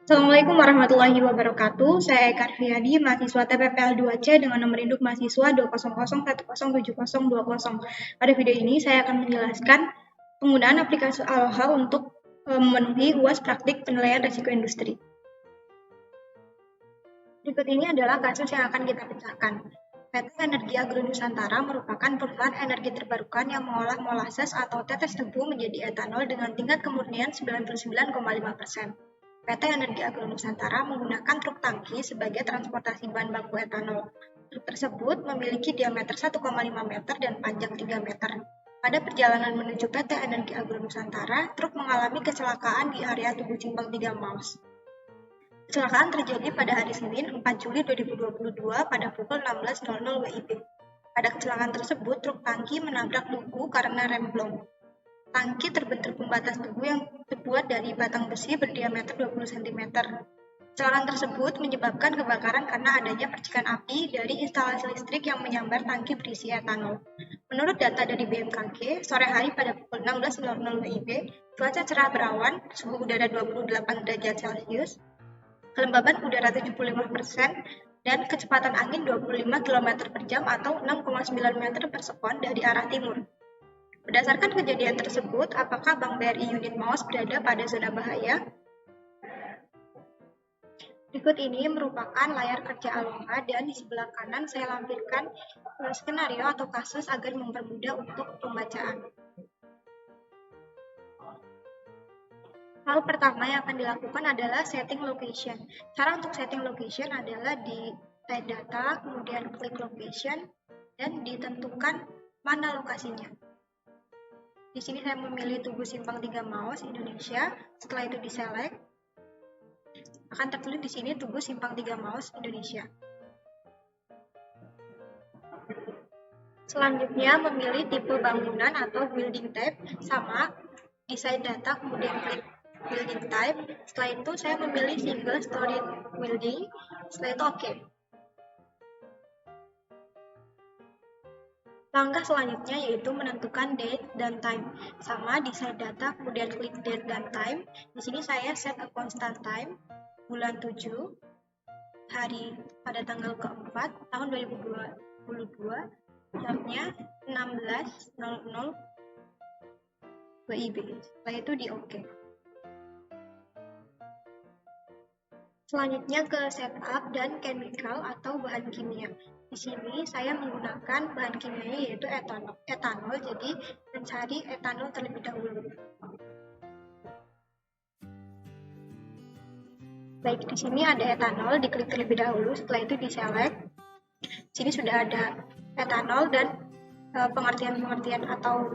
Assalamualaikum warahmatullahi wabarakatuh. Saya Eka Rifiyadi, mahasiswa TPPL 2C dengan nomor induk mahasiswa 200107020. Pada video ini saya akan menjelaskan penggunaan aplikasi Aloha untuk memenuhi UAS praktik penilaian risiko industri. Berikut ini adalah kasus yang akan kita pecahkan. PT Energi Agro Nusantara merupakan perusahaan energi terbarukan yang mengolah molases atau tetes tebu menjadi etanol dengan tingkat kemurnian 99,5%. PT Energi Agro Nusantara menggunakan truk tangki sebagai transportasi bahan baku etanol. Truk tersebut memiliki diameter 1,5 meter dan panjang 3 meter. Pada perjalanan menuju PT Energi Agro Nusantara, truk mengalami kecelakaan di area Tugu Simpang 3 Maus. Kecelakaan terjadi pada hari Senin 4 Juli 2022 pada pukul 16.00 WIB. Pada kecelakaan tersebut, truk tangki menabrak tugu karena rem blong. Tangki terbentur pembatas tugu yang terbuat dari batang besi berdiameter 20 cm. Kecelakaan tersebut menyebabkan kebakaran karena adanya percikan api dari instalasi listrik yang menyambar tangki berisi etanol. Menurut data dari BMKG, sore hari pada pukul 16.00 WIB, cuaca cerah berawan, suhu udara 28 derajat Celcius, kelembaban udara 75%, dan kecepatan angin 25 km per jam atau 6,9 meter per sekon dari arah timur. Berdasarkan kejadian tersebut, apakah Bank BRI unit Maus berada pada zona bahaya? Berikut ini merupakan layar kerja Aloha dan di sebelah kanan saya lampirkan skenario atau kasus agar mempermudah untuk pembacaan. Hal pertama yang akan dilakukan adalah setting location. Cara untuk setting location adalah di type data, kemudian klik location, dan ditentukan mana lokasinya. Di sini saya memilih Tugu Simpang 3 Maus, Indonesia. Setelah itu di-select, akan tertulis di sini Tugu Simpang 3 Maus, Indonesia. Selanjutnya memilih tipe bangunan atau building type, sama desain data, kemudian klik building type. Setelah itu saya memilih single story building. Setelah itu oke. Langkah selanjutnya yaitu menentukan date dan time. Sama desain data, kemudian klik date dan time. Di sini saya set a constant time, bulan 7, hari pada tanggal keempat tahun 2022, jamnya 16.00 WIB. Setelah itu di OK. Selanjutnya ke setup dan chemical atau bahan kimia. Di sini saya menggunakan bahan kimianya yaitu etanol, jadi mencari etanol terlebih dahulu. Baik, di sini ada etanol, diklik terlebih dahulu, setelah itu di-select. Di sini sudah ada etanol dan pengertian-pengertian atau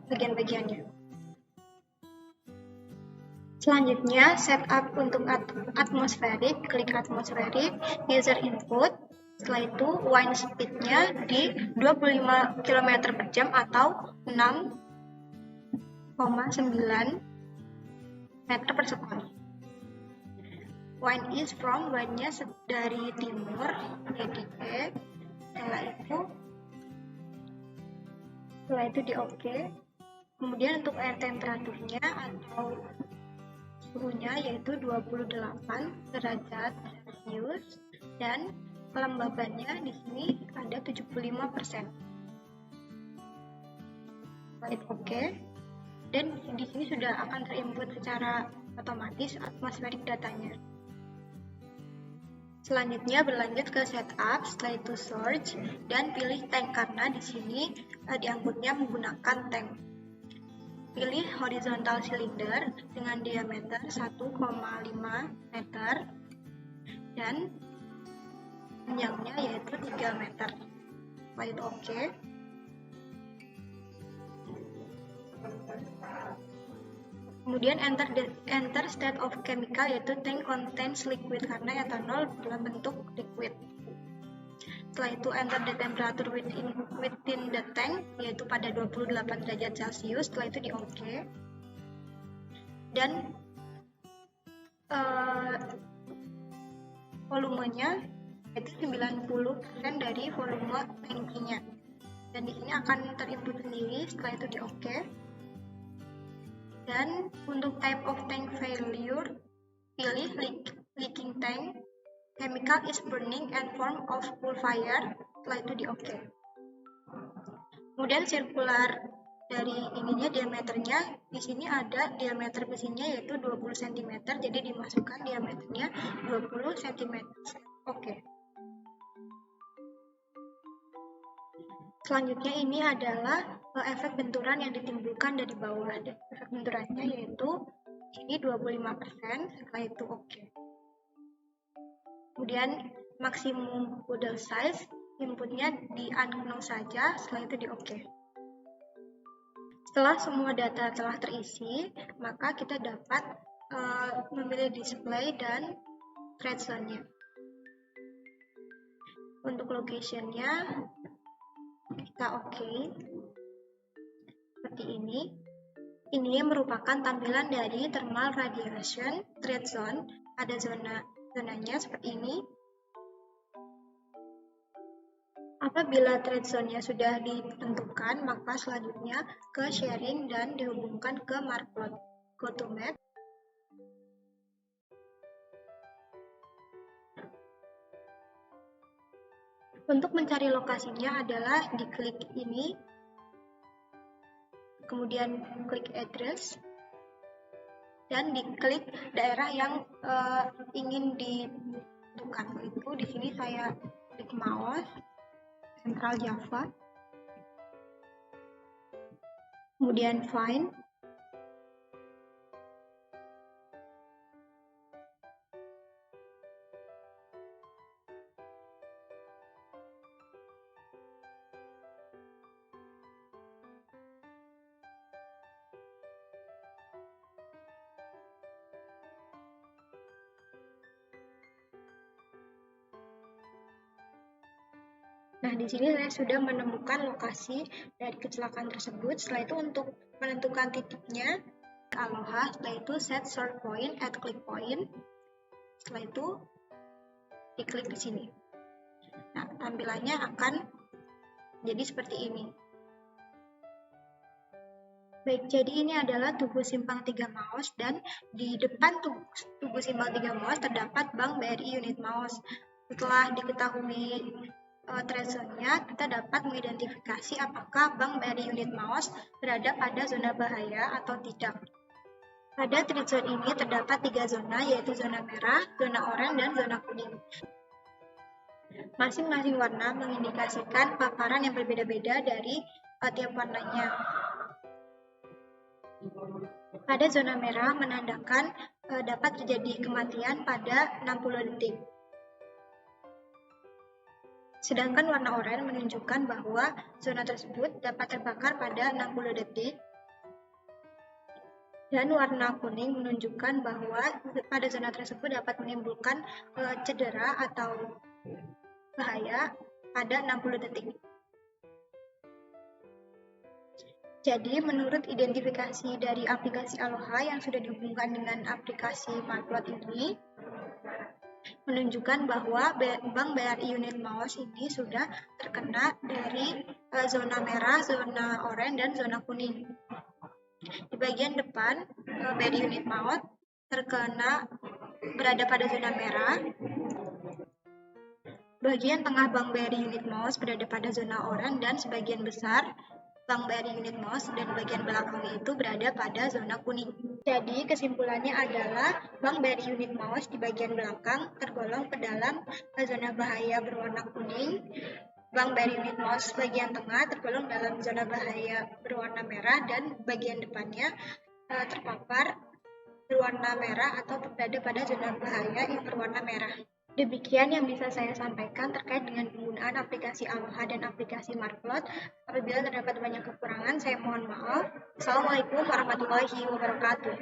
bagian-bagiannya. Selanjutnya, setup untuk atmosferik, klik atmosferik, user input. Setelah itu, wind speed-nya di 25 km per jam atau 6,9 meter per sekon. Wind is from, wind-nya dari timur, jadi E. Setelah itu di OK. Kemudian untuk air temperaturnya atau suhunya yaitu 28 derajat Celcius dan kelembabannya di sini ada 75%. Klik OK. Dan di sini sudah akan terinput secara otomatis atmosferik datanya. Selanjutnya berlanjut ke setup, setelah itu search dan pilih tank karena di sini diangkutnya menggunakan tank. Pilih horizontal cylinder dengan diameter 1,5 meter dan panjangnya yaitu 3 meter. Setelah itu OK. Kemudian enter state of chemical yaitu tank contains liquid karena etanol dalam bentuk liquid. Setelah itu enter the temperature within the tank yaitu pada 28 derajat Celcius. Setelah itu di OK. Dan volumenya itu 90% dari volume tangkinya. Dan di sini akan terinput sendiri. Setelah itu di OK. Dan untuk type of tank failure Pilih leaking tank, chemical is burning and form of pool fire, setelah itu di OK. Kemudian sirkular dari ininya diameternya, di sini ada diameter besinya yaitu 20 cm, jadi dimasukkan diameternya 20 cm. Oke. Selanjutnya ini adalah efek benturan yang ditimbulkan dari bawah. Efek benturannya yaitu ini 25%, setelah itu oke. Kemudian maksimum model size, inputnya di unknown saja, setelah itu di oke. Setelah semua data telah terisi, maka kita dapat memilih display dan thread zone-nya. Untuk location-nya, kita oke. Seperti ini. Ini merupakan tampilan dari thermal radiation thread zone. Ada zonanya seperti ini. Apabila thread zone-nya sudah ditentukan, maka selanjutnya ke sharing dan dihubungkan ke Markplot. Go to map. Untuk mencari lokasinya adalah diklik ini, kemudian klik address, dan diklik daerah yang ingin ditentukan. Itu di sini saya klik mouse, Central Java, kemudian find, Nah, di sini saya sudah menemukan lokasi dari kecelakaan tersebut. Setelah itu untuk menentukan titiknya, Aloha, setelah itu set sort point at click point. Setelah itu diklik di sini. Nah, tampilannya akan jadi seperti ini. Baik, jadi ini adalah tugu simpang 3 Maos, dan di depan tugu simpang 3 Maos terdapat Bank BRI unit Maos. Setelah diketahui thread zone-nya, kita dapat mengidentifikasi apakah Bank BRI unit Maos berada pada zona bahaya atau tidak. Pada thread zone ini terdapat 3 zona, yaitu zona merah, zona oranye, dan zona kuning. Masing-masing warna mengindikasikan paparan yang berbeda-beda dari tiap warnanya. Pada zona merah menandakan dapat terjadi kematian pada 60 detik. Sedangkan warna oranye menunjukkan bahwa zona tersebut dapat terbakar pada 60 detik. Dan warna kuning menunjukkan bahwa pada zona tersebut dapat menimbulkan cedera atau bahaya pada 60 detik. Jadi, menurut identifikasi dari aplikasi Aloha yang sudah dihubungkan dengan aplikasi Markplot ini, menunjukkan bahwa Bank BRI unit Maos ini sudah terkena dari zona merah, zona oranye, dan zona kuning. Di bagian depan, BRI unit Maos berada pada zona merah. Bagian tengah Bank BRI unit Maos berada pada zona oranye, dan sebagian besar Bank BRI unit Maos dan bagian belakangnya itu berada pada zona kuning. Jadi kesimpulannya adalah Bank BRI unit Maos di bagian belakang tergolong ke dalam zona bahaya berwarna kuning. Bank BRI unit Maos bagian tengah tergolong dalam zona bahaya berwarna merah, dan bagian depannya terpapar berwarna merah atau berada pada zona bahaya yang berwarna merah. Demikian yang bisa saya sampaikan terkait dengan penggunaan aplikasi Aloha dan aplikasi Markplot. Apabila terdapat banyak kekurangan, saya mohon maaf. Assalamualaikum warahmatullahi wabarakatuh.